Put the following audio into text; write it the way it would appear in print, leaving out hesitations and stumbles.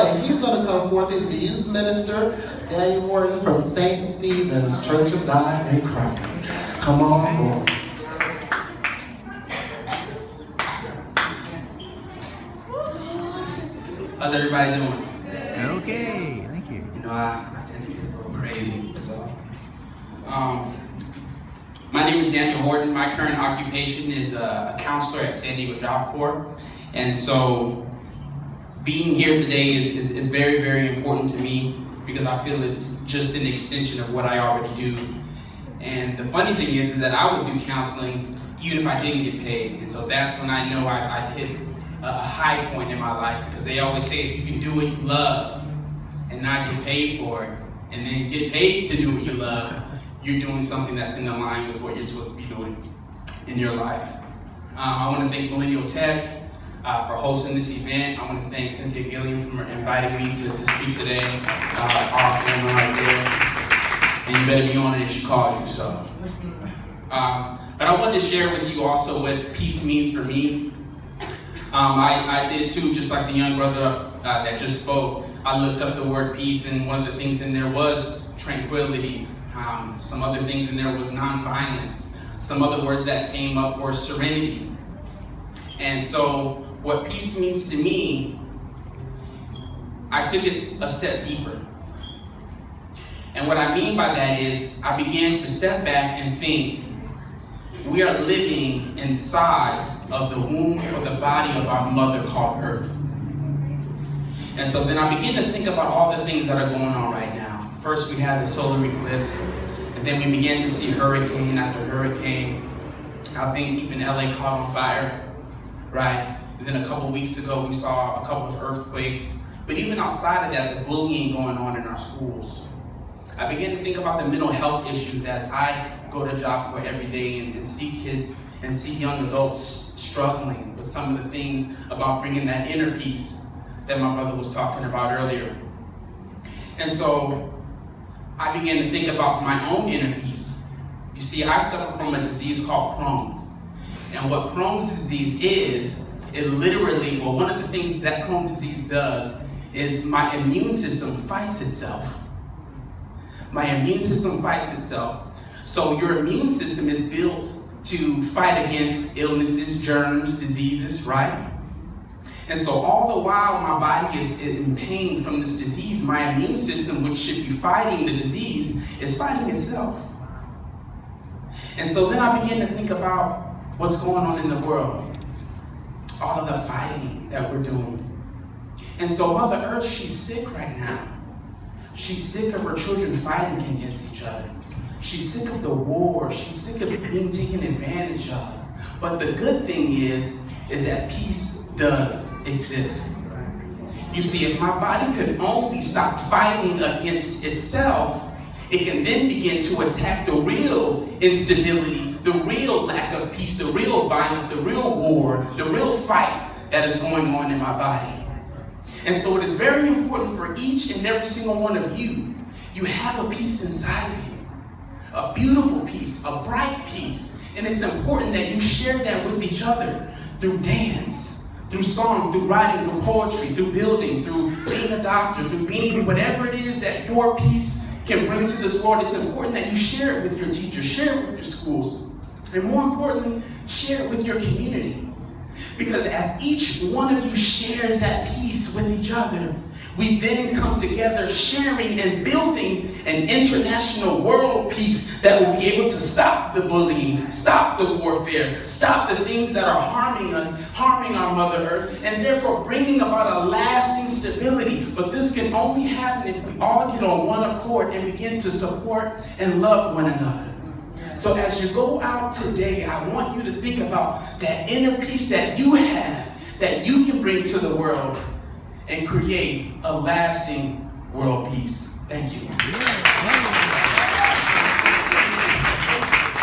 right, he's going to come forth as the youth minister, Daniel Horton from St. Stephen's Church of God in Christ. Come on forward. How's everybody doing? Okay, thank you. You know, I tend to be a little crazy, so. My name is Daniel Horton. My current occupation is a counselor at San Diego Job Corps. And so being here today is very, very important to me because I feel it's just an extension of what I already do. And the funny thing is that I would do counseling even if I didn't get paid. And so that's when I know I've hit a high point in my life, because they always say if you can do what you love and not get paid for it, and then get paid to do what you love, you're doing something that's in line with what you're supposed to be doing in your life. I want to thank Millennial Tech for hosting this event. I want to thank Cynthia Gilliam for inviting me to speak today. Awesome right there. And you better be on it if she calls you. So, but I wanted to share with you also what peace means for me. I did too, just like the young brother that just spoke. I looked up the word peace, and one of the things in there was tranquility. Some other things in there was nonviolence. Some other words that came up were serenity. And so what peace means to me, I took it a step deeper. And what I mean by that is I began to step back and think, we are living inside of the womb or the body of our mother called Earth. And so then I began to think about all the things that are going on right now. First we had the solar eclipse, and then we began to see hurricane after hurricane. I think even LA caught on fire, right? And then a couple weeks ago we saw a couple of earthquakes. But even outside of that, the bullying going on in our schools. I began to think about the mental health issues as I go to Job Corps every day and see kids and see young adults struggling with some of the things about bringing that inner peace that my brother was talking about earlier. And so I began to think about my own inner peace. You see, I suffer from a disease called Crohn's. And what Crohn's disease is, it literally, well, one of the things that Crohn's disease does is my immune system fights itself. My immune system fights itself. So your immune system is built to fight against illnesses, germs, diseases, right? And so all the while my body is in pain from this disease, my immune system, which should be fighting the disease, is fighting itself. And so then I began to think about what's going on in the world, all of the fighting that we're doing. And so Mother Earth, she's sick right now. She's sick of her children fighting against each other. She's sick of the war. She's sick of being taken advantage of. But the good thing is that peace does exist. You see, if my body could only stop fighting against itself, it can then begin to attack the real instability, the real lack of peace, the real violence, the real war, the real fight that is going on in my body. And so it is very important for each and every single one of you. You have a peace inside of you, a beautiful peace, a bright peace. And it's important that you share that with each other through dance, through song, through writing, through poetry, through building, through being a doctor, through being whatever it is that your peace can bring to this world. It's important that you share it with your teachers, share it with your schools, and more importantly, share it with your community. Because as each one of you shares that peace with each other, we then come together sharing and building an international world peace that will be able to stop the bullying, stop the warfare, stop the things that are harming us, harming our Mother Earth, and therefore bringing about a lasting stability. But this can only happen if we all get on one accord and begin to support and love one another. So as you go out today, I want you to think about that inner peace that you have, that you can bring to the world and create a lasting world peace. Thank you.